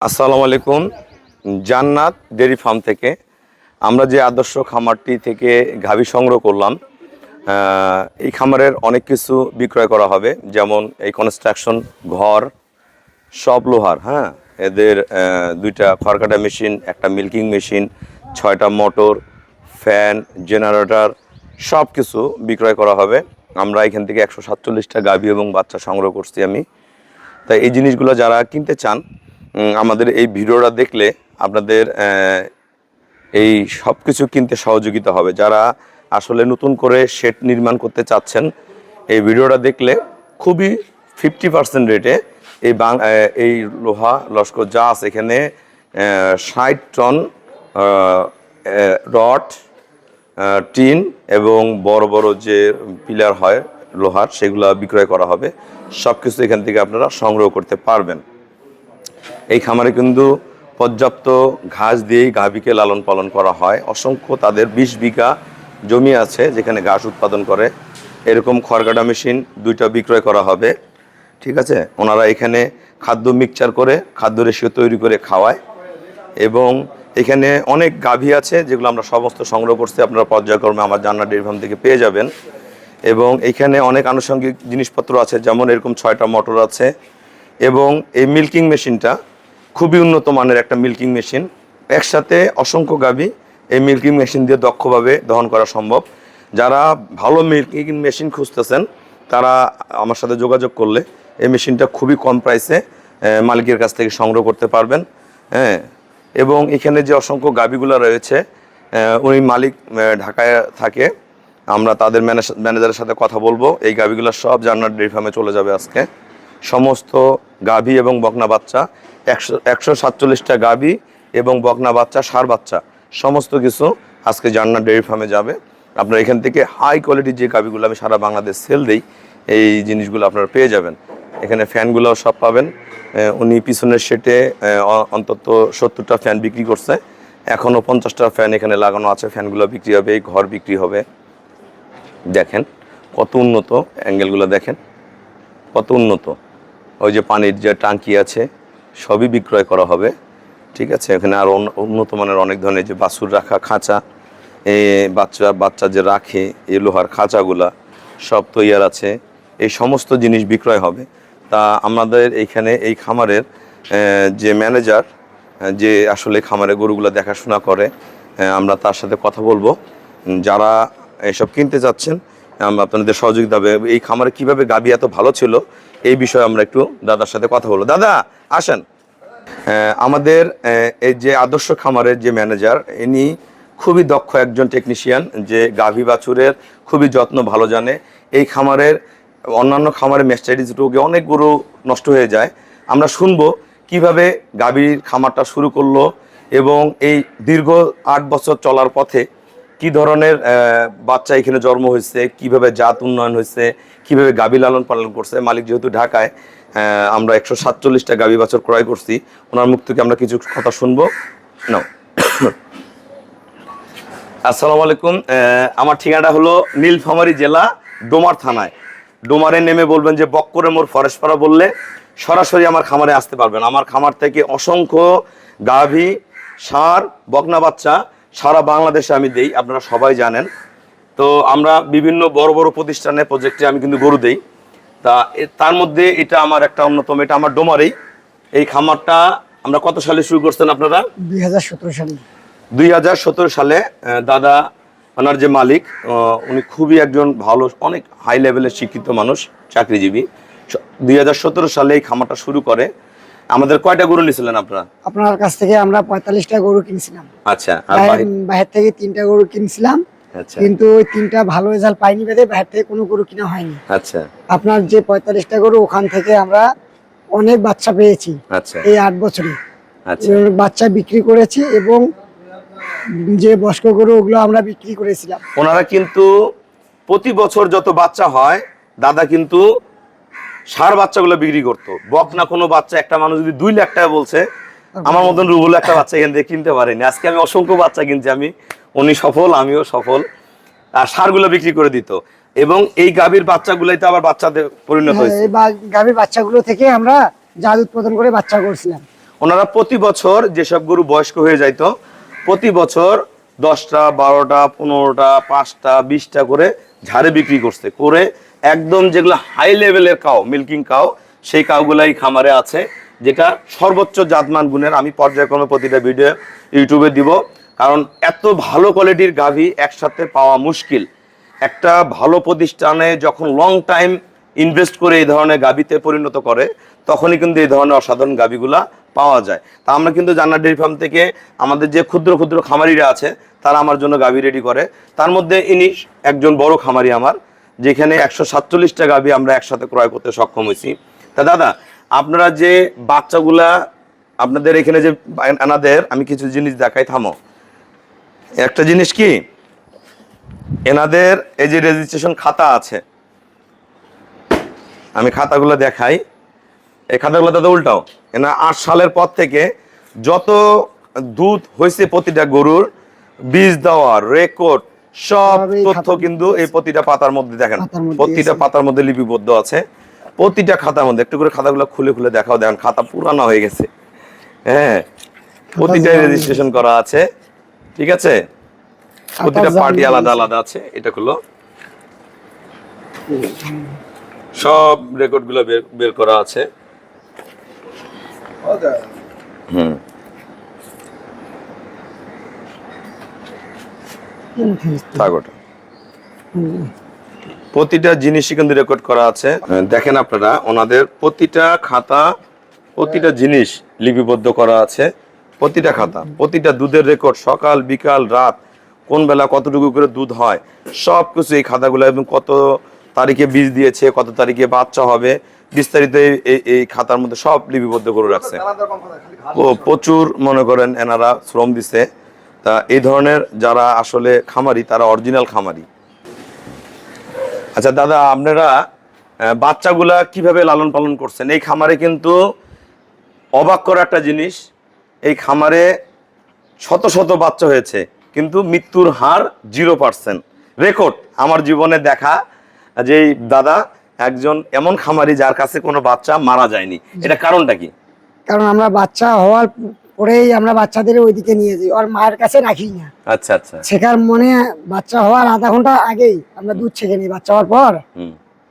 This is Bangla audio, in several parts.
আসসালামু আলাইকুম। জান্নাত ডেয়ারি ফার্ম থেকে আমরা যে আদর্শ খামারটি থেকে গাভী সংগ্রহ করলাম, এই খামারের অনেক কিছু বিক্রয় করা হবে, যেমন এই কনস্ট্রাকশন ঘর সব লোহার। এদের দুইটা খড়কাটা মেশিন, একটা মিল্কিং মেশিন, 6টা মোটর, ফ্যান, জেনারেটর সব কিছু বিক্রয় করা হবে। আমরা এখান থেকে 147টা গাভী এবং বাচ্চা সংগ্রহ করছি আমি। তাই এই জিনিসগুলো যারা কিনতে চান, আমাদের এই ভিডিওটা দেখলে আপনাদের এই সব কিছু কিনতে সহযোগিতা হবে। যারা আসলে নতুন করে শেড নির্মাণ করতে চাচ্ছেন, এই ভিডিওটা দেখলে খুবই 50% রেটে এই লোহা লস্কর যা আছে এখানে 60 টন রড, টিন এবং বড় বড় যে পিলার হয় লোহার, সেগুলো বিক্রয় করা হবে। সব কিছু এখান থেকে আপনারা সংগ্রহ করতে পারবেন। এই খামারে কিন্তু পর্যাপ্ত ঘাস দিয়েই গাভীকে লালন পালন করা হয়। অসংখ্য তাদের 20 বিঘা জমি আছে যেখানে ঘাস উৎপাদন করে। এরকম খড়কাটা মেশিন 2টা বিক্রয় করা হবে, ঠিক আছে। ওনারা এখানে খাদ্য মিক্সচার করে খাদ্য রেশিও তৈরি করে খাওয়ায়। এবং এখানে অনেক গাভী আছে যেগুলো আমরা সমস্ত সংগ্রহ করছি, আপনারা পর্যায়ক্রমে আমার জান্নাত ডেয়ারি ফার্ম থেকে পেয়ে যাবেন। এবং এখানে অনেক আনুষঙ্গিক জিনিসপত্র আছে, যেমন এরকম 6টা মোটর আছে। এবং এই মিল্কিং মেশিনটা খুবই উন্নত মানের একটা মিল্কিং মেশিন। একসাথে অসংখ্য গাভী এই মিল্কিং মেশিন দিয়ে দক্ষভাবে দহন করা সম্ভব। যারা ভালো মিল্কিং মেশিন খুঁজতেছেন তারা আমার সাথে যোগাযোগ করলে এই মেশিনটা খুবই কম প্রাইসে মালিকের কাছ থেকে সংগ্রহ করতে পারবেন। এবং এখানে যে অসংখ্য গাভীগুলো রয়েছে, উনি মালিক ঢাকায় থাকে। আমরা তাদের ম্যানেজারের সাথে কথা বলবো। এই গাভীগুলো সব জান্নাত ডেয়ারি ফার্মে চলে যাবে আজকে। সমস্ত গাভী এবং বকনা বাচ্চা, 147টা গাভী এবং বকনা বাচ্চা, ষাঁড় বাচ্চা সমস্ত কিছু আজকে জান্নাত ডেয়ারি ফার্মে যাবে। আপনারা এখান থেকে হাই কোয়ালিটির যে গাভীগুলো আমি সারা বাংলাদেশ সেল দিই, এই জিনিসগুলো আপনারা পেয়ে যাবেন। এখানে ফ্যানগুলোও সব পাবেন। উনি পিছনের সেটে অন্তত 70টা ফ্যান বিক্রি করছে, এখনও 50টা ফ্যান এখানে লাগানো আছে। ফ্যানগুলো বিক্রি হবে, এই ঘর বিক্রি হবে। দেখেন কত উন্নত, অ্যাঙ্গেলগুলো দেখেন কত উন্নত। ওই যে পানির যে ট্যাঙ্কি আছে সবই বিক্রয় করা হবে, ঠিক আছে। এখানে আরও উন্নত মানের অনেক ধরনের যে বাছুর রাখা খাঁচা, বাচ্চা যে রাখে এই লোহার খাঁচাগুলা সব তৈয়ার আছে। এই সমস্ত জিনিস বিক্রয় হবে। তা আমাদের এইখানে এই খামারের যে ম্যানেজার, যে আসলে খামারে গরুগুলো দেখাশোনা করে, আমরা তার সাথে কথা বলবো। যারা এসব কিনতে চাচ্ছেন আপনাদের সহযোগিতা হবে। এই খামারে কিভাবে গাভী এত ভালো ছিল এই বিষয়ে আমরা একটু দাদার সাথে কথা বলবো। দাদা আসেন। আমাদের এই যে আদর্শ খামারের যে ম্যানেজার, ইনি খুবই দক্ষ একজন টেকনিশিয়ান, যে গাভী বাছুরের খুবই যত্ন ভালো জানে। এই খামারের অন্যান্য খামারে ম্যাস্টাইটিস রোগে অনেক গরু নষ্ট হয়ে যায়। আমরা শুনবো কিভাবে গাভীর খামারটা শুরু করলো এবং এই দীর্ঘ 8 বছর চলার পথে কি ধরনের বাচ্চা এখানে জন্ম হয়েছে, কিভাবে জাত উন্নয়ন হয়েছে, কিভাবে গাভী লালন পালন করছে। মালিক যেহেতু ঢাকায়, আমরা 147টা গাভী বাছুর ক্রয় করছি, ওনার মুখ থেকে আমরা কিছু কথা শুনবো। নাও। আসসালামু আলাইকুম। আমার ঠিকানাটা হলো নীলফামারী জেলা, ডোমার থানায়। ডোমারে নেমে বলবেন যে বক্করে মোড় ফরেশপাড়া বললে সরাসরি আমার খামারে আসতে পারবেন। আমার খামার থেকে অসংখ্য গাভী, ষাঁড়, বকনা বাচ্চা সারা বাংলাদেশে আমি দেই, আপনারা সবাই জানেন। তো আমরা বিভিন্ন বড় বড় প্রতিষ্ঠানে প্রজেক্টে আমি কিন্তু গরু দেই। তার মধ্যে এটা আমার একটা অন্যতম, এটা আমার ডোমারেই। এই খামারটা আমরা কত সালে শুরু করছেন আপনারা? 2017 সালে। 2017 সালে দাদা, ওনার যে মালিক, উনি খুবই একজন ভালো, অনেক হাই লেভেলের শিক্ষিত মানুষ, চাকরিজীবী। 2017 সালে এই খামারটা শুরু করে। আমাদের কয়টা গরু নিয়েছিলেন আপনারা? আপনার কাছ থেকে আমরা 45টা গরু কিনছিলাম। আচ্ছা। আর বাইরে থেকে 3টা গরু কিনছিলাম। আচ্ছা। কিন্তু ওই 3টা ভালো রেজাল্ট পাইনি বেদে বাইরে থেকে কোনো গরু কিনা হয়নি। আচ্ছা। আপনার যে 45টা গরু, ওখান থেকে আমরা অনেক বাচ্চা পেয়েছি। আচ্ছা। এই 8 বছরে আচ্ছা। বাচ্চা বিক্রি করেছি, এবং যে বয়স্ক গরু ওগুলো আমরা বিক্রি করেছিলাম। ওনারা কিন্তু প্রতি বছর যত বাচ্চা হয়, দাদা কিন্তু ষাঁড় বাচ্চাগুলো বিক্রি করতো। বকনা কোনো বাচ্চা একটা মানুষ যদি 2 লাখ টাকা বলছে, আমার মতন রুবুল একটা বাচ্চা এখান থেকে কিনতে পারেনি। আজকে আমি অসংখ্য বাচ্চা কিনছি, উনি সফল, আমিও সফল। আর ষাঁড়গুলো বিক্রি করে দিত, এবং এই গাভীর বাচ্চাগুলোই তো আবার বাচ্চাতে পরিণত হয়েছে। এই গাভীর বাচ্চাগুলো থেকে আমরা জাত উৎপাদন করে বাচ্চা করছিলাম। ওনারা প্রতি বছর যেসব গরু বয়স্ক হয়ে যাইতো, প্রতি বছর 10টা, 12টা, 15টা, 5টা, 20টা করে ঝাড়ে বিক্রি করছে, করে একদম যেগুলো হাই লেভেলের কাউ, মিল্কিং কাউ, সেই কাউগুলাই খামারে আছে, যেটা সর্বোচ্চ জাতমান গুণের। আমি পর্যায়ক্রমে প্রতিটা ভিডিও ইউটিউবে দিব, কারণ এত ভালো কোয়ালিটির গাভী একসাথে পাওয়া মুশকিল। একটা ভালো প্রতিষ্ঠানে যখন লং টাইম ইনভেস্ট করে এই ধরনের গাভীতে পরিণত করে, তখনই কিন্তু এই ধরনের অসাধারণ গাভীগুলা পাওয়া যায়। তা আমরা কিন্তু জান্নাত ডেইরি ফার্ম থেকে আমাদের যে ক্ষুদ্র ক্ষুদ্র খামারিরা আছে, তারা আমার জন্য গাভী রেডি করে। তার মধ্যে ইনি একজন বড় খামারি আমার, যেখানে 147টা গাভী আমরা একসাথে ক্রয় করতে সক্ষম হয়েছি। তা দাদা, আপনারা যে বাচ্চাগুলা আপনাদের এখানে যে এনাদের, আমি কিছু জিনিস দেখাই, থামো। একটা জিনিস কি, এনাদের এই যে রেজিস্ট্রেশন খাতা আছে, আমি খাতাগুলো দেখাই। এই খাতাগুলো দাদা উল্টাও। এনা 8 সালের পর থেকে যত দুধ হয়েছে প্রতিটা গরুর, বীজ দেওয়ার রেকর্ড, সব তথ্য কিন্তু এই প্রতিটা পাতার মধ্যে দেখেন, প্রতিটা পাতার মধ্যে লিপিবদ্ধ আছে। প্রতিটা খাতার মধ্যে একটু করে খাতাগুলো খুলে খুলে দেখাও, দেখেন খাতা পুরানো হয়ে গেছে। হ্যাঁ, প্রতিটাই রেজিস্ট্রেশন করা আছে, ঠিক আছে। প্রতিটা পার্টি আলাদা আলাদা আছে। এটা হলো সব রেকর্ড গুলো বের করা আছে। প্রতিটা জিনিসই কিন্তু রেকর্ড করা আছে। দেখেন আপনারা, ওনাদের প্রতিটা খাতা, প্রতিটা জিনিস লিপিবদ্ধ করা আছে। প্রতিটা খাতা, প্রতিটা দুধের রেকর্ড, সকাল বিকাল রাত, কোন বেলা কতটুকু করে দুধ হয়, সব কিছু এই খাতাগুলো, এবং কত তারিখে বীজ দিয়েছে, কত তারিখে বাচ্চা হবে, বিস্তারিত এই খাতার মধ্যে সব লিপিবদ্ধ করে রাখছে। প্রচুর মনে করেন এনারা শ্রম দিছে। তা এই ধরনের যারা আসলে খামারি, তারা অরিজিনাল খামারি। আচ্ছা দাদা, আপনারা বাচ্চাগুলা কিভাবে লালন পালন করছেন? এই খামারে কিন্তু অবাক করা একটা জিনিস, এই খামারে শত শত বাচ্চা হয়েছে, কিন্তু মৃত্যুর হার 0%। রেকর্ড আমার জীবনে দেখা যে দাদা একজন এমন খামারি যার কাছে কোনো বাচ্চা মারা যায়নি। এটা কারণটা কি? কারণ আমরা বাচ্চা হওয়ার পরেই আমরা বাচ্চাদের ওইদিকে নিয়ে যাই, আর মায়ের কাছে রাখি না। আচ্ছা আচ্ছা। শেখার মনে বাচ্চা হওয়ার আধা ঘন্টা আগেই আমরা দুধ ছেঁকে নিই। বাচ্চা হওয়ার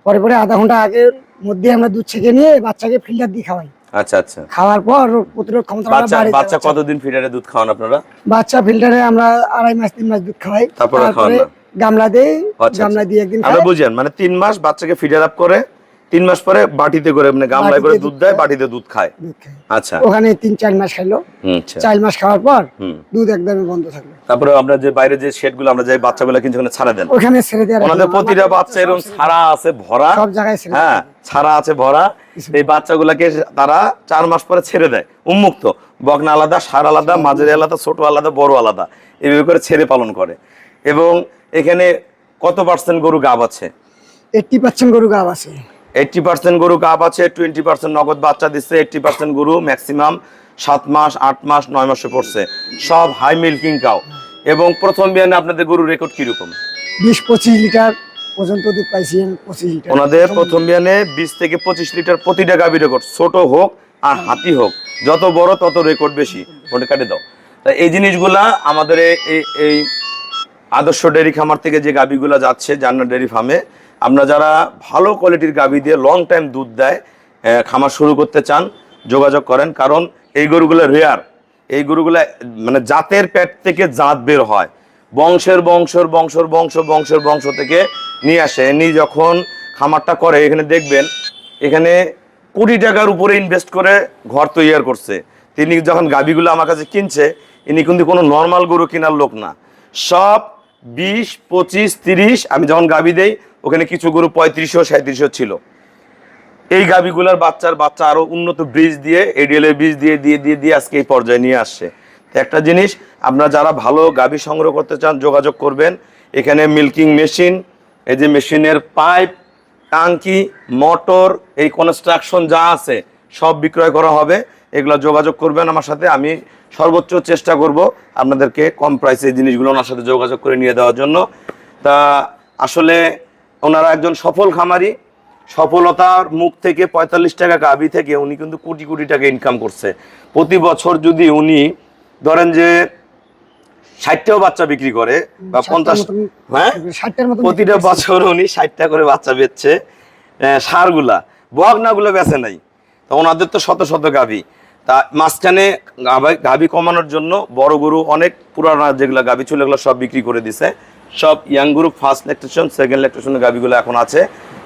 পরে পরে আধা ঘন্টা আগের মধ্যে আমরা দুধ ছেঁকে নিয়ে বাচ্চাকে ফিল্টার দিয়ে খাওয়াই। আচ্ছা আচ্ছা। খাওয়ার পর প্রতিরোধ ক্ষমতা বাড়ে। বাচ্চা কতদিন ফিল্টারে দুধ খাওয়ান আপনারা? বাচ্চা ফিল্টারে আমরা 2.5 মাস 3 মাস দুধ খাওয়াই। তারপরে গামলা দেই, গামলা দিয়ে একদিন আমরা বুঝেন, মানে 3 মাস বাচ্চাকে ফিডার আপ করে, 3 মাস পরে বাটিতে করে, মানে গামলায় করে দুধ দেয়, বাটিতে দুধ খায়। আচ্ছা, ওখানে 3-4 মাস খাইলো। 4 মাস খাওয়ার পর দুধ একদমই বন্ধ থাকলো। তারপরে আমরা যে বাইরে যে শেডগুলো আমরা যাই, বাচ্চাগুলো কিন্তু ওখানে ছাড়া দেন, ওখানে ছেড়ে দেয়। ওনাদের প্রতিটা বাচ্চা এরকম ছাড়া আছে ভরা, সব জায়গায় ছেড়ে, হ্যাঁ ছাড়া আছে ভরা। এই বাচ্চাগুলোকে তারা 4 মাস পরে ছেড়ে দেয় উন্মুক্ত। বকনা আলাদা, ষাঁড় আলাদা, মাঝারি আলাদা, ছোট আলাদা, বড় আলাদা, এইভাবে করে ছেড়ে পালন করে। এবং এখানে কত পার্সেন্ট গরু গাব আছে? 80% গরু গাব আছে। 80% গরু গাব আছে, 20% নগদ বাচ্চা দিচ্ছে, 80% গরু ম্যাক্সিমাম 7 মাস 8 মাস 9 মাসে পড়ছে, সব হাই মিল্কিং কাউ। এবং প্রথম বিয়ানে আপনাদের গরুর রেকর্ড কিরকম? 20-25 লিটার পর্যন্ত দুধ পাইছেন। 25 লিটার ওনাদের প্রথম বিয়ানে 20 থেকে 25 লিটার প্রতিটা গাভী রেকর্ড, ছোট হোক আর হাতি হোক, যত বড় তত রেকর্ড বেশি। ওটা কাটে দাও। তা এই জিনিসগুলা আমাদের এই আদর্শ ডেয়ারি খামার থেকে যে গাভীগুলো যাচ্ছে জান্নাত ডেয়ারি ফার্মে, আপনারা যারা ভালো কোয়ালিটির গাভী দিয়ে লং টাইম দুধ দেয় খামার শুরু করতে চান, যোগাযোগ করেন। কারণ এই গরুগুলো রেয়ার, এই গরুগুলো মানে জাতের পেট থেকে জাত বের হয়, বংশের বংশের বংশের বংশ বংশের বংশ থেকে নিয়ে আসে। ইনি যখন খামারটা করে এখানে দেখবেন, এখানে কোটি টাকার উপরে ইনভেস্ট করে ঘর তৈরি করছে। তিনি যখন গাভীগুলো আমার কাছে কিনছে, ইনি কিন্তু কোনো নর্মাল গরু কেনার লোক না, সব 20, 25, 30। আমি যখন গাভী দেই ওখানে কিছু গরু 3500, 3700 ছিল। এই গাভীগুলার বাচ্চা আরো উন্নত বীজ দিয়ে, এডিএল এর বীজ দিয়ে দিয়ে দিয়ে দিয়ে আজকে এই পর্যায়ে নিয়ে আসছে। তো একটা জিনিস, আপনারা যারা ভালো গাভী সংগ্রহ করতে চান যোগাযোগ করবেন। এখানে মিল্কিং মেশিন, এই যে মেশিনের পাইপ, টাঙ্কি, মোটর, এই কনস্ট্রাকশন যা আছে সব বিক্রয় করা হবে। এগুলো যোগাযোগ করবেন আমার সাথে, আমি সর্বোচ্চ চেষ্টা করব আপনাদেরকে কম প্রাইসে এই জিনিসগুলো ওনার সাথে যোগাযোগ করে নিয়ে দেওয়ার জন্য। তা আসলে ওনারা একজন সফল খামারি, সফলতার মুখ থেকে 45 টাকা গাভী থেকে উনি কিন্তু কোটি কোটি টাকা ইনকাম করছে। প্রতি বছর যদি উনি ধরেন যে 60টাও বাচ্চা বিক্রি করে বা 50, হ্যাঁ, 60টার মতো প্রতিটা বছর উনি 60টা করে বাচ্চা বেচছে। সারগুলা বগনাগুলো বেচে নাই, তো ওনাদের তো শত শত গাভী। তা মাঝখানে গাভী কমানোর জন্য বড় গরু অনেক পুরানা যেগুলো গাভী ছিল এগুলো সব বিক্রি করে দিছে। সব ইয়াং গরু, ফার্স্ট ল্যাকটেশন, সেকেন্ড ল্যাকটেশনের গাভীগুলো এখন আছে।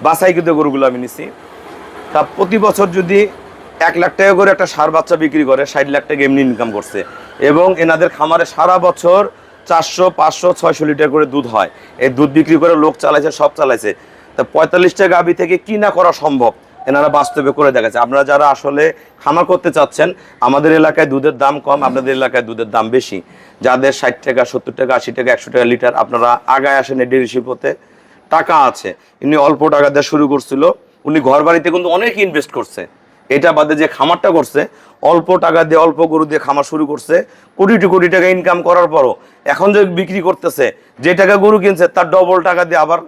বাছাইকৃত গরুগুলো আমি নিছি। তা প্রতি বছর যদি 1 লাখ টাকা করে একটা সার বাচ্চা বিক্রি করে 60 লাখ টাকা এমনি ইনকাম করছে। এবং এনাদের খামারে সারা বছর 400, 500, 600 লিটার করে দুধ হয়। এই দুধ বিক্রি করে লোক চালাইছে, সব চালাইছে। তা 45 টাকা গাভী থেকে কি না করা সম্ভব এনারা বাস্তবে করে দেখাচ্ছে। আপনারা যারা আসলে খামার করতে চাচ্ছেন, আমাদের এলাকায় দুধের দাম কম, আপনাদের এলাকায় দুধের দাম বেশি। যাদের 60 টাকা, 70 টাকা, 80 টাকা, 100 টাকা লিটার, আপনারা আগায় আসেন। এই ডেয়ারি শিল্পতে টাকা আছে। ইনি অল্প টাকা দিয়ে শুরু করছিল, উনি ঘর বাড়িতে কিন্তু অনেক ইনভেস্ট করছে। এটা বাদে যে খামারটা করছে, অল্প টাকা দিয়ে অল্প গরু দিয়ে খামার শুরু করছে, কোটি কোটি টাকা ইনকাম করার পরও এখন যে বিক্রি করতেছে, যে টাকা গরু কিনছে তার ডবল টাকা দিয়ে আবার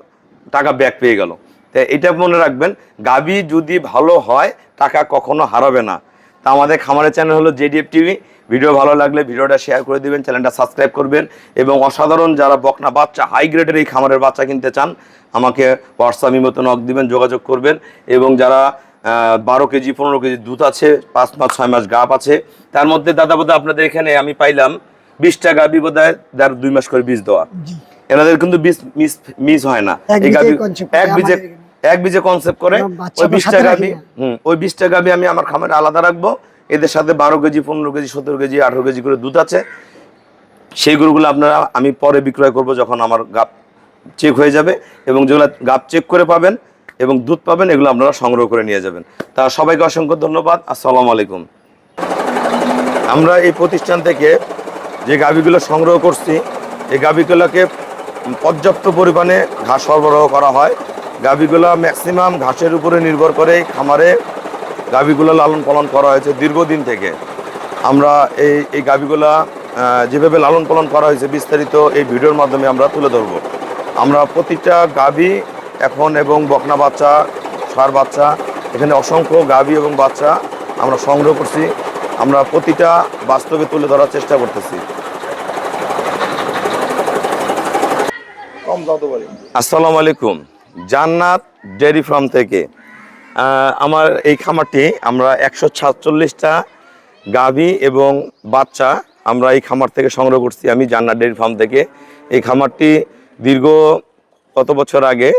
টাকা ব্যাক পেয়ে গেল। তাই এটা মনে রাখবেন, গাভী যদি ভালো হয় টাকা কখনো হারাবে না। তা আমাদের খামারের চ্যানেল হলো জেডিএফ টিভি। ভিডিও ভালো লাগলে ভিডিওটা শেয়ার করে দিবেন, চ্যানেলটা সাবস্ক্রাইব করবেন। এবং অসাধারণ যারা বকনা বাচ্চা, হাই গ্রেডের এই খামারের বাচ্চা কিনতে চান, আমাকে হোয়াটসঅ্যাপ মতো নক দিবেন, যোগাযোগ করবেন। এবং যারা 12 কেজি 15 কেজি দুধ আছে, 5 মাস 6 মাস গাপ আছে, তার মধ্যে দাদা বোধহয় আপনাদের এখানে আমি পাইলাম 20টা গাভী বোধহয় 2 মাস করে বীজ দেওয়া। এনাদের কিন্তু বীজ মিস হয় না। এই গাভী এক বীজে কনসেপ্ট করে ওই 20টা গাভী, ওই 20টা গাভী আমি আমার খামারে আলাদা রাখবো। এদের সাথে 12 কেজি 15 কেজি 17 কেজি 18 কেজি করে দুধ আছে। সেই গরুগুলো আপনারা আমি পরে বিক্রয় করব যখন আমার গাপ চেক হয়ে যাবে। এবং যেগুলো গাপ চেক করে পাবেন এবং দুধ পাবেন, এগুলো আপনারা সংগ্রহ করে নিয়ে যাবেন। তা সবাইকে অসংখ্য ধন্যবাদ। আসসালামু আলাইকুম। আমরা এই প্রতিষ্ঠান থেকে যে গাভীগুলো সংগ্রহ করছি, এই গাভীগুলোকে পর্যাপ্ত পরিমাণে ঘাস সরবরাহ করা হয়। গাভীগুলো ম্যাক্সিমাম ঘাসের উপরে নির্ভর করে খামারে গাভীগুলো লালন পালন করা হয়েছে দীর্ঘদিন থেকে। আমরা এই গাভীগুলা যেভাবে লালন পালন করা হয়েছে বিস্তারিত এই ভিডিওর মাধ্যমে আমরা তুলে ধরব। আমরা প্রতিটা গাভী এখন এবং বকনা বাচ্চা, ষাঁড় বাচ্চা, এখানে অসংখ্য গাভী এবং বাচ্চা আমরা সংগ্রহ করছি। আমরা প্রতিটা বাস্তবে তুলে ধরার চেষ্টা করতেছি। আসসালামু আলাইকুম। জান্নাত ডেয়ারি ফার্ম থেকে আমার এই খামারটি আমরা 146টা গাভী এবং বাচ্চা আমরা এই খামার থেকে সংগ্রহ করছি। আমি জান্নাত ডেয়ারি ফার্ম থেকে। এই খামারটি দীর্ঘ কত বছর আগে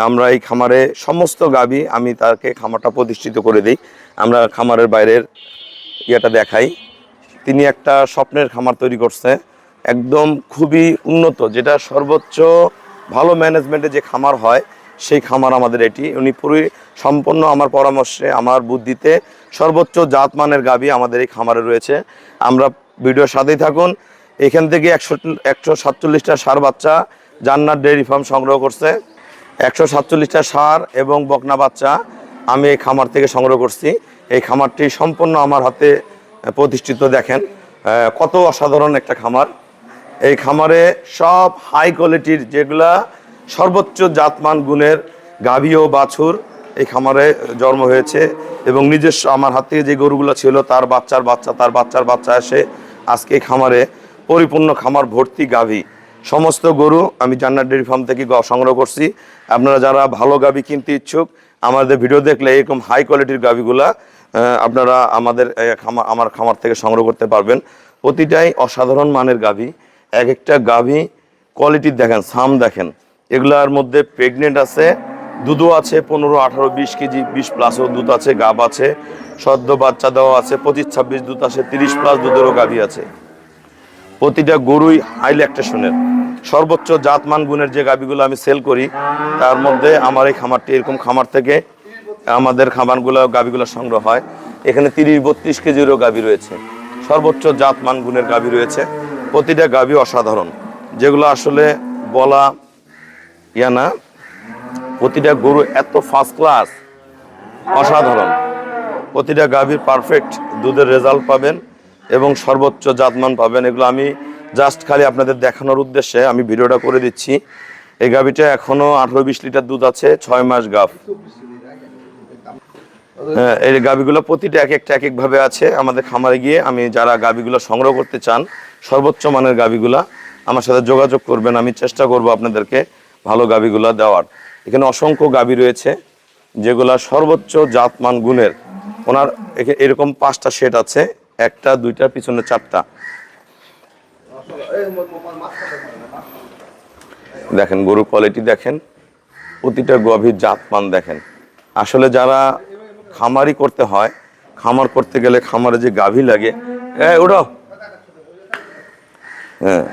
আমরা এই খামারে সমস্ত গাভী আমি তাকে খামারটা প্রতিষ্ঠিত করে দিই। আমরা খামারের বাইরের ইয়েটা দেখাই। তিনি একটা স্বপ্নের খামার তৈরি করছে, একদম খুবই উন্নত, যেটা সর্বোচ্চ ভালো ম্যানেজমেন্টে যে খামার হয় সেই খামার আমাদের এটি। উনি পুরো সম্পূর্ণ আমার পরামর্শে, আমার বুদ্ধিতে সর্বোচ্চ জাতমানের গাভী আমাদের এই খামারে রয়েছে। আমরা ভিডিওর সাথেই থাকুন এখান থেকে 147টা ষাঁড় বাচ্চা জান্নাত ডেইরি ফার্ম সংগ্রহ করছে। 147টা ষাঁড় এবং বকনা বাচ্চা আমি এই খামার থেকে সংগ্রহ করছি। এই খামারটি সম্পূর্ণ আমার হাতে প্রতিষ্ঠিত। দেখেন কত অসাধারণ একটা খামার। এই খামারে সব হাই কোয়ালিটির যেগুলা সর্বোচ্চ জাতমান গুণের গাভী ও বাছুর এই খামারে জন্ম হয়েছে এবং নিজস্ব আমার হাত থেকে যে গরুগুলো ছিল তার বাচ্চার বাচ্চা তার বাচ্চার বাচ্চা এসে আজকে এই খামারে পরিপূর্ণ খামার ভর্তি গাভী। সমস্ত গরু আমি জান্নাত ডেইরি ফার্ম থেকে সংগ্রহ করছি। আপনারা যারা ভালো গাভী কিনতে ইচ্ছুক আমাদের ভিডিও দেখলে এরকম হাই কোয়ালিটির গাভীগুলা আপনারা আমার খামার থেকে সংগ্রহ করতে পারবেন। প্রতিটাই অসাধারণ মানের গাভী। এক একটা গাভী কোয়ালিটি দেখেন, সাম দেখেন। এগুলার মধ্যে প্রেগনেন্ট আছে, দুধও আছে 15, 18, 20 কেজি, 20 প্লাসও দুধ আছে, গাব আছে, সদ্য বাচ্চা দেওয়া আছে, 25, 26 দুধ আছে, 30 প্লাস দুধেরও গাভী আছে। প্রতিটা গরুই হাই ল্যাকটেশনের সর্বোচ্চ জাতমান গুণের যে গাভীগুলো আমি সেল করি তার মধ্যে আমার এই খামারটি এরকম খামার থেকে আমাদের খামারগুলো গাভীগুলো সংগ্রহ হয়। এখানে 30-32 কেজিরও গাভী রয়েছে, সর্বোচ্চ জাতমান গুণের গাভী রয়েছে। প্রতিটা গাভী অসাধারণ, যেগুলো আসলে বলা না। প্রতিটা গরু এত ফার্স্ট ক্লাস, অসাধারণ। প্রতিটা গাভীর পারফেক্ট দুধের রেজাল্ট পাবেন এবং সর্বোচ্চ জাতমান পাবেন। এগুলো আমি জাস্ট খালি আপনাদের দেখানোর উদ্দেশ্যে আমি ভিডিওটা করে দিচ্ছি। এই গাভীটা এখনো 18-20 লিটার দুধ আছে, 6 মাস গাভ। হ্যাঁ, এই গাভীগুলো প্রতিটা এক একভাবে আছে। আমাদের খামারে গিয়ে আমি যারা গাভীগুলো সংগ্রহ করতে চান সর্বোচ্চ মানের গাভীগুলা আমার সাথে যোগাযোগ করবেন। আমি চেষ্টা করব আপনাদেরকে ভালো গাভীগুলা দেওয়ার। এখানে অসংখ্য গাভী রয়েছে যেগুলা সর্বোচ্চ জাতমান গুণের। ওনার এরকম 5টা সেট আছে, 1টা 2টা পিছনে 4টা। দেখেন গরু কোয়ালিটি দেখেন, প্রতিটা গাভীর জাতমান দেখেন। আসলে যারা খামারি করতে হয়, খামার করতে গেলে খামারে যে গাভী লাগে, ওটা হ্যাঁ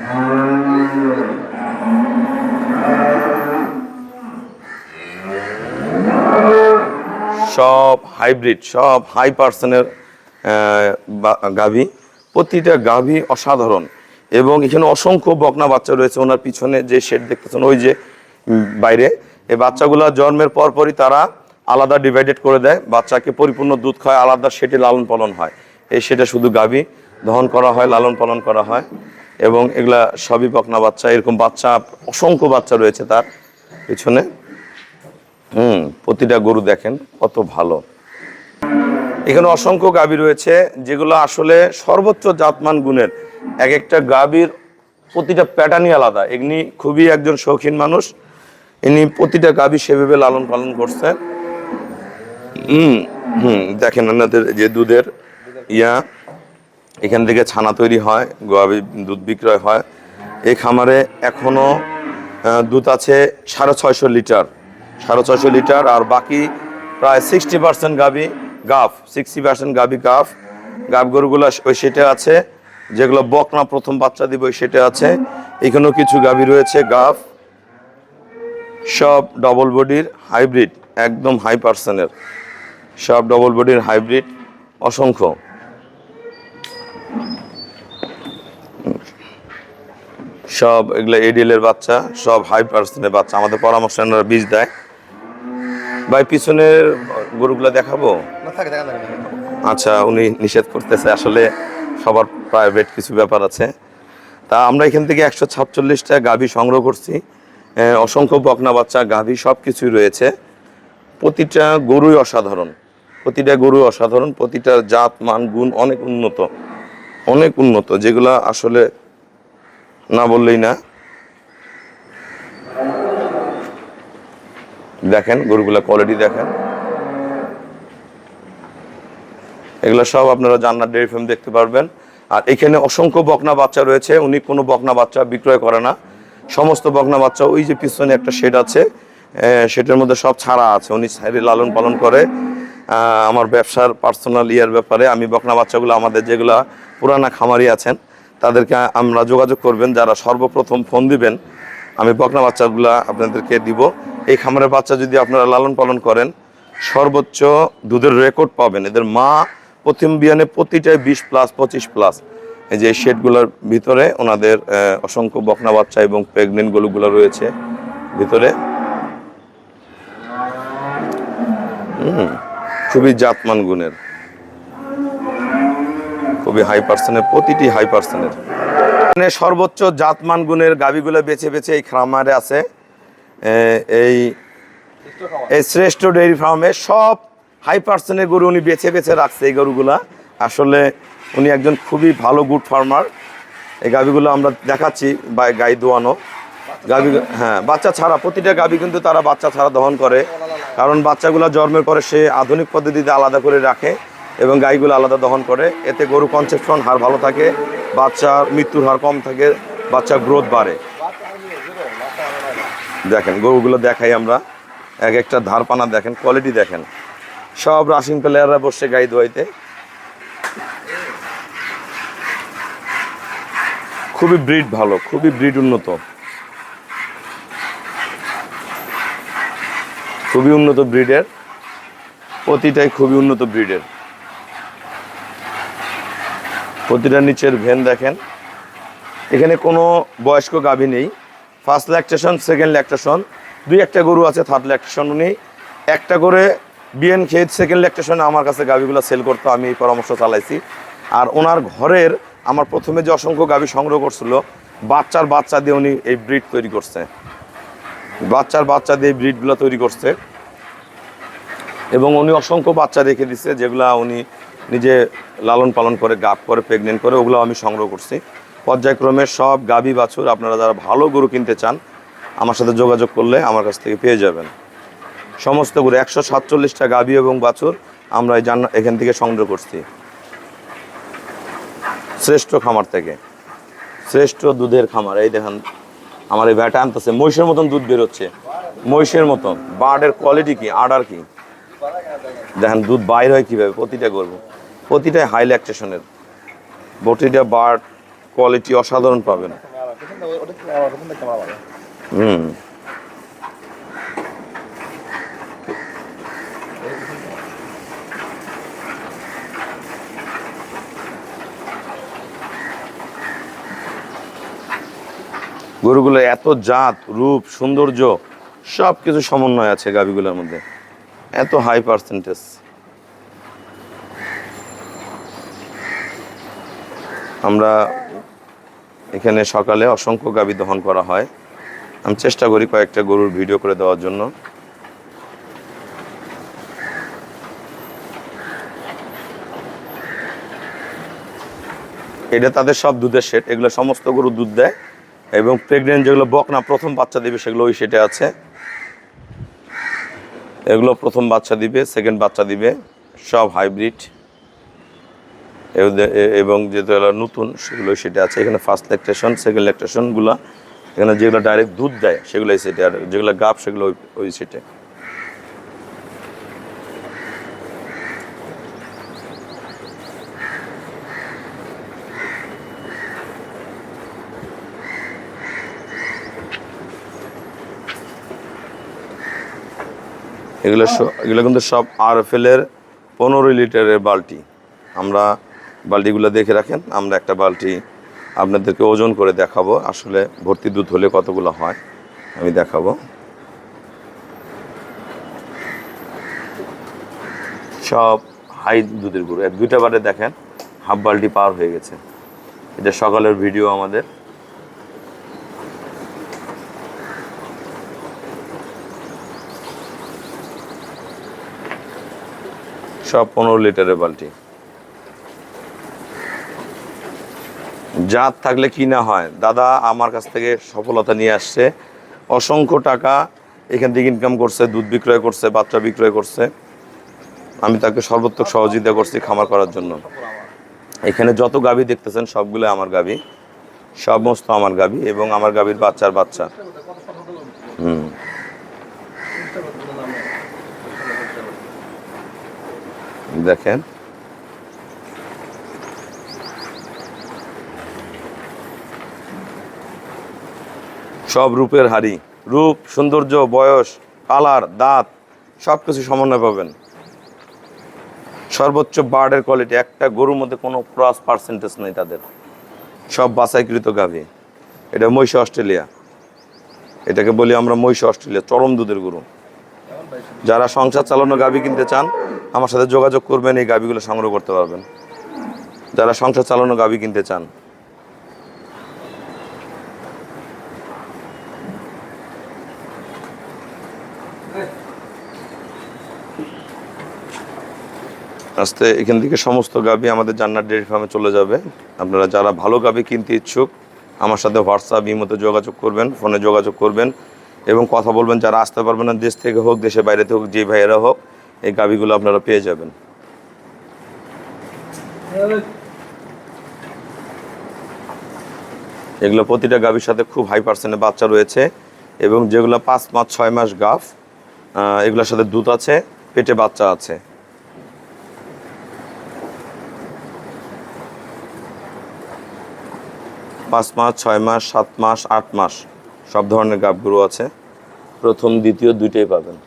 সব হাইব্রিড, সব হাই পার্সেন্টের গাভী। প্রতিটা গাভী অসাধারণ এবং এখানে অসংখ্য বকনা বাচ্চা রয়েছে। ওনার পিছনে যে শেড দেখতেছেন ওই যে বাইরে, এই বাচ্চাগুলা জন্মের পরপরই তারা আলাদা ডিভাইডেড করে দেয়, বাচ্চাকে পরিপূর্ণ দুধ খায়, আলাদা শেডে লালন পালন হয়। এই শেডে শুধু গাভী দহন করা হয়, লালন পালন করা হয় এবং এগুলা সবই বকনা বাচ্চা। এরকম বাচ্চা অসংখ্য বাচ্চা রয়েছে তার পিছনে। প্রতিটা গরু দেখেন কত ভালো। এখানে অসংখ্য গাভী রয়েছে যেগুলো আসলে সর্বোচ্চ জাতমান গুণের। এক একটা গাভীর প্রতিটা প্যাটার্নই আলাদা। এমনি খুবই একজন শৌখিন মানুষ, ইনি প্রতিটা গাভী সেভাবে লালন পালন করছেন। দেখেন আপনাদের যে দুধের এখান থেকে ছানা তৈরি হয়, গাভী দুধ বিক্রয় হয়। এই খামারে এখনো দুধ আছে 650 লিটার, 650 লিটার। আর বাকি প্রায় 60% গাভী গাভ, 60% গাভী গাভ। গাভ গরুগুলো ওই সেটে আছে, যেগুলো বকনা প্রথম বাচ্চা দিবে ওই সেটে আছে। এখানেও কিছু গাভী রয়েছে গাভ, সব ডবল বডির হাইব্রিড, একদম হাই পার্সেন্টের, সব ডবল বডির হাইব্রিড অসংখ্য। সব এগুলো এডিএলের বাচ্চা, সব হাই পার্সেন্টের বাচ্চা। আমাদের পরামর্শ ওনারা বীজ দেয়। ভাই পিছনের গরুগুলা দেখাবো? আচ্ছা, উনি নিষেধ করতেছে, আসলে সবার প্রাইভেট কিছু ব্যাপার আছে। তা আমরা এখান থেকে 146টা গাভী সংগ্রহ করছি। অসংখ্য বকনা বাচ্চা, গাভী সব কিছুই রয়েছে। প্রতিটা গরুই অসাধারণ, প্রতিটা গরু অসাধারণ। প্রতিটা জাত মান গুণ অনেক উন্নত, অনেক উন্নত, যেগুলা আসলে না বললেই না। দেখেন গরুগুলা কোয়ালিটি দেখেন। এগুলো সব আপনারা জান্নাত ডেইরি ফার্ম দেখতে পারবেন। আর এখানে অসংখ্য বকনা বাচ্চা রয়েছে। উনি কোনো বকনা বাচ্চা বিক্রয় করে না, সমস্ত বকনা বাচ্চা ওই যে পিছনে একটা শেড আছে, সেটার মধ্যে সব ছাড়া আছে। উনি ছাড়ে লালন পালন করে। আমার ব্যবসার পার্সোনাল ব্যাপারে আমি বকনা বাচ্চাগুলো আমাদের যেগুলা পুরানা খামারি আছেন তাদেরকে আমরা যোগাযোগ করবেন, যারা সর্বপ্রথম ফোন দিবেন আমি বকনা বাচ্চাগুলা আপনাদেরকে দিব। এই খামারের বাচ্চা যদি আপনারা লালন পালন করেন সর্বোচ্চ দুধের রেকর্ড পাবেন। এদের মা প্রথম বিয়ানে প্রতিটাই 20 প্লাস 25 প্লাস। এই যে শেডগুলোর ভিতরে ওনাদের অসংখ্য বকনা বাচ্চা এবং প্রেগনেন্ট গরুগুলো রয়েছে ভিতরে। খুবই জাতমান গুণের, খুবই হাই পার্সেন্টের, প্রতিটি হাই পার্সেন্টের। মানে সর্বোচ্চ জাতমান গুণের গাভীগুলো বেছে বেছে এই খামারে আছে। এই শ্রেষ্ঠ ডেইরি ফার্মে সব হাই পার্সেন্টের গরু উনি বেছে বেছে রাখছে। এই গরুগুলা আসলে উনি একজন খুবই ভালো গুড ফার্মার। এই গাভীগুলো আমরা দেখাচ্ছি গাই দোয়ানো গাভী। হ্যাঁ, বাচ্চা ছাড়া প্রতিটা গাভী কিন্তু তারা বাচ্চা ছাড়া দহন করে, কারণ বাচ্চাগুলো জন্মের পরে সে আধুনিক পদ্ধতিতে আলাদা করে রাখে এবং গাইগুলো আলাদা দহন করে। এতে গরু কনসেপশন হার ভালো থাকে, বাচ্চার মৃত্যুর হার কম থাকে, বাচ্চার গ্রোথ বাড়ে। দেখেন গরুগুলো দেখাই আমরা, এক একটা ধারপানা দেখেন, কোয়ালিটি দেখেন। সব রাশিং প্লেয়াররা বসে গাই দোয়াইতে। খুবই ব্রিড ভালো, খুবই ব্রিড উন্নত, খুবই উন্নত ব্রিডের, প্রতিটাই খুবই উন্নত ব্রিডের। প্রতিটার নিচের ভেন দেখেন। এখানে কোনো বয়স্ক গাভী নেই। ফার্স্ট ল্যাকটেশন, সেকেন্ড ল্যাকটেশন, দুই একটা গরু আছে থার্ড ল্যাকটেশন। উনি একটা করে বিএন খেয়ে সেকেন্ড ল্যাকটেশনে আমার কাছে গাভীগুলো সেল করতো, আমি এই পরামর্শ চালাইছি। আর ওনার ঘরের আমার প্রথমে যে অসংখ্য গাভী সংগ্রহ করছিল, বাচ্চা দিয়ে উনি এই ব্রিড তৈরি করছে, বাচ্চা দিয়ে এই ব্রিডগুলো তৈরি করছে। এবং উনি অসংখ্য বাচ্চা রেখে দিচ্ছে, যেগুলা উনি নিজে লালন পালন করে, গাব করে, প্রেগনেন্ট করে, ওগুলো আমি সংগ্রহ করছি। পর্যায়ক্রমে সব গাভী বাছুর আপনারা যারা ভালো গরু কিনতে চান আমার সাথে যোগাযোগ করলে আমার কাছ থেকে পেয়ে যাবেন। সমস্ত গরু 147টা গাভী এবং বাছুর আমরা এখান থেকে সংগ্রহ করছি, শ্রেষ্ঠ খামার থেকে, শ্রেষ্ঠ দুধের খামার। এই দেখেন আমার এই ভ্যাটা আনতেছে, মহিষের মতন দুধ বেরোচ্ছে, মহিষের মতন। বার্ডের কোয়ালিটি কি, আডার কি দেখেন, দুধ বাইর হয় কীভাবে। প্রতিটা গরু, প্রতিটাই হাই ল্যাকটেশনের, প্রতিটা বার্ড কোয়ালিটি অসাধারণ পাবেন। গরুগুলো এত জাত, রূপ, সৌন্দর্য সব কিছু সমন্বয় আছে গাভীগুলোর মধ্যে, এত হাই পার্সেন্টেজ। আমরা এখানে সকালে অসংখ্য গাভী দহন করা হয়। আমি চেষ্টা করি কয়েকটা গরুর ভিডিও করে দেওয়ার জন্য। এটা তাদের সব দুধের শেড, এগুলো সমস্ত গরু দুধ দেয় এবং প্রেগনেন্ট যেগুলো বকনা প্রথম বাচ্চা দিবে সেগুলো ওই শেডে আছে। এগুলো প্রথম বাচ্চা দিবে, সেকেন্ড বাচ্চা দিবে, সব হাইব্রিড। এবং যেগুলো নতুন সেগুলো সেটা আছে। এখানে ফার্স্ট ল্যাকটেশন, সেকেন্ড ল্যাকটেশনগুলো এখানে যেগুলো ডাইরেক্ট দুধ দেয় সেগুলো এই সেটে, আর যেগুলো গাব সেগুলো ওই সেটে। এগুলো কিন্তু সব RFL এর 15 লিটারের বালতি। আমরা বালতিগুলো দেখে রাখেন, আমরা একটা বালতি আপনাদেরকে ওজন করে দেখাবো, আসলে ভর্তি দুধ হলে কতগুলো হয় আমি দেখাবো। সব হাই দুধের গরু, এক দুইটা বারে দেখেন হাফ বালতি পার হয়ে গেছে। এটা সকালের ভিডিও আমাদের। সব 15 লিটারের বালতি। জাত থাকলে কি না হয়, দাদা আমার কাছ থেকে সফলতা নিয়ে আসছে, অসংখ্য টাকা এখান থেকে ইনকাম করছে, দুধ বিক্রয় করছে, বাচ্চা বিক্রয় করছে। আমি তাকে সর্বোত্তক সহযোগিতা করছি খামার করার জন্য। এখানে যত গাভী দেখতেছেন সবগুলো আমার গাভী, সমস্ত আমার গাভী এবং আমার গাভীর বাচ্চার বাচ্চা। দেখেন সব রূপের হাড়ি, রূপ, সৌন্দর্য, বয়স, কালার, দাঁত সব কিছু সমন্বয় পাবেন। সর্বোচ্চ বার্ডের কোয়ালিটি, একটা গরুর মধ্যে কোনো ক্রস পার্সেন্টেজ নেই তাদের। সব বাছাইকৃত গাভী। এটা মহিষা অস্ট্রেলিয়া, এটাকে বলি আমরা মহিষা অস্ট্রেলিয়া, চরম দুধের গরু। যারা সংসার চালানো গাভী কিনতে চান আমার সাথে যোগাযোগ করবেন, এই গাভীগুলো সংগ্রহ করতে পারবেন। যারা সংসার চালানো গাভী কিনতে চান। আস্তে এখান থেকে সমস্ত গাভী আমাদের জান্নাত ডেয়ারি ফার্মে চলে যাবে। আপনারা যারা ভালো গাভী কিনতে ইচ্ছুক আমার সাথে হোয়াটসঅ্যাপ ইমোতে যোগাযোগ করবেন, ফোনে যোগাযোগ করবেন এবং কথা বলবেন। যারা আসতে পারবেন না, দেশ থেকে হোক দেশের বাইরে থেকে হোক, যে ভাইয়েরা হোক, এই গাভীগুলো আপনারা পেয়ে যাবেন। এগুলো প্রতিটা গাভীর সাথে খুব হাই পার্সেন্টের বাচ্চা রয়েছে এবং যেগুলো 5 মাস 6 মাস গাভ, এগুলোর সাথে দুধ আছে, পেটে বাচ্চা আছে। পাঁচ মাস 6 মাস 7 মাস 8 মাস সব ধরনের গাভীগুলো আছে। প্রথম দ্বিতীয় দুইটাই পাবেন।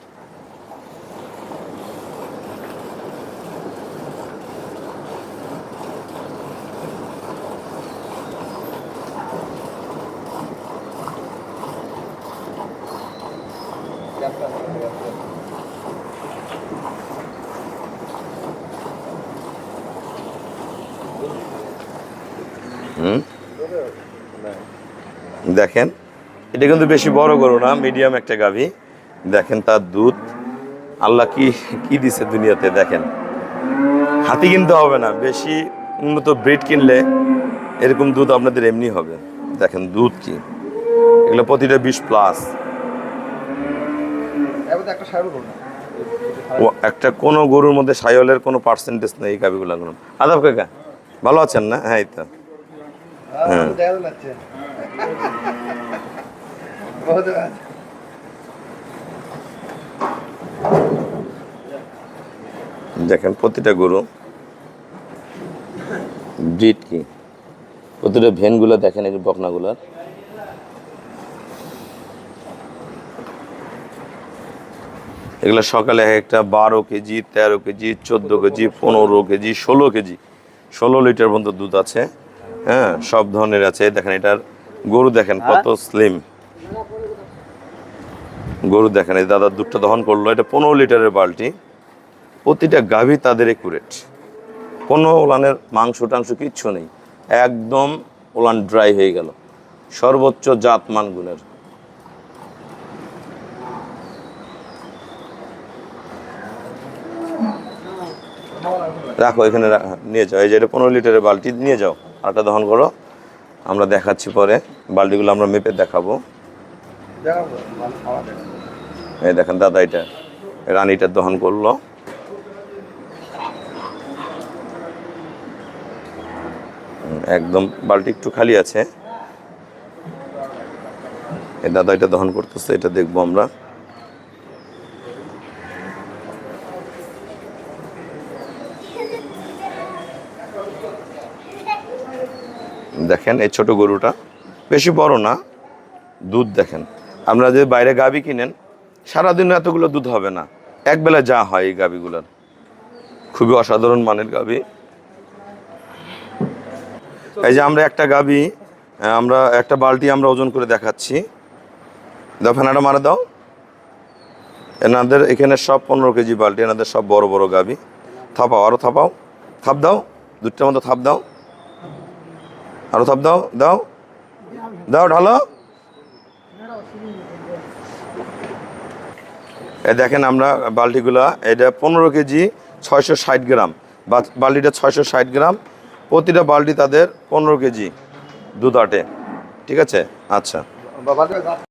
দেখেন এটা কিন্তু বেশি বড় গরু না, মিডিয়াম একটা গাভী। দেখেন তার দুধ আল্লাহ কি কি দিছে দুনিয়াতে। দেখেন হাতি কিনতে হবে না, বেশি উন্নত ব্রিড কিনলে এরকম দুধ আপনাদের এমনি হবে। দেখেন দুধ কি, এগুলো প্রতিটা 20+। একটা কোনো গরুর মধ্যে সাইওয়ালের কোনো পার্সেন্টেজ নেই এই গাভীগুলো। আদাব কাকা ভালো আছেন না? হ্যাঁ, এই তো। হ্যাঁ দেখেন প্রতিটা গরু ব্রিড কি, প্রতিটা ভেনগুলো দেখেন, এই বকনাগুলার। এগুলো সকালে একটা 12 KG 13 KG 14 KG 15 KG 16 KG 16 litre পর্যন্ত দুধ আছে। হ্যাঁ, সব ধরনের আছে। দেখেন এটার গরু দেখেন কত স্লিম গরু। দেখেন এই দাদা দুধটা দহন করলো, এটা 15 লিটারের বালতি। প্রতিটা গাভী তাদের একুরেট, কোনো ওলানের মাংস টাংস কিচ্ছু নেই, একদম ওলান ড্রাই হয়ে গেল, সর্বোচ্চ জাত মান গুণের। রাখো এখানে, নিয়ে যাও। এই যে এটা 15 লিটারের বালতি, নিয়ে যাও, আরেকটা দহন করো। আমরা দেখাচ্ছি পরে, বালতিগুলো আমরা মেপে দেখাবো। এই দেখেন দাদা এটা রানীটা দহন করলো। একদম বালতি একটু খালি আছে। এই দাদা এটা দহন করতেছে, এটা দেখবো আমরা। দেখেন এই ছোট গরুটা বেশি বড় না, দুধ দেখেন। আপনারা যদি বাইরে গাভী কিনেন সারাদিন এতগুলো দুধ হবে না, একবেলা যা হয় এই গাভীগুলোর। খুবই অসাধারণ মানের গাভী। এই যে আমরা একটা গাভী, আমরা একটা বালতি আমরা ওজন করে দেখাচ্ছি। দাও ফেনাটা মারা দাও। এনাদের এখানে সব 15 কেজি বালতি, এনাদের সব বড় বড় গাভী। থাপাও, আরো থাপাও, থাপ দাও, দুধটার মতো থাপ দাও, আরো থাপ দাও, দাও দাও, ঢালো। এই দেখেন আমরা বালতিগুলা, এটা 15 কেজি 660 গ্রাম, বালতিটা 660 গ্রাম। প্রতিটা বালতি তাদের 15 কেজি দুধ আটে। ঠিক আছে, আচ্ছা।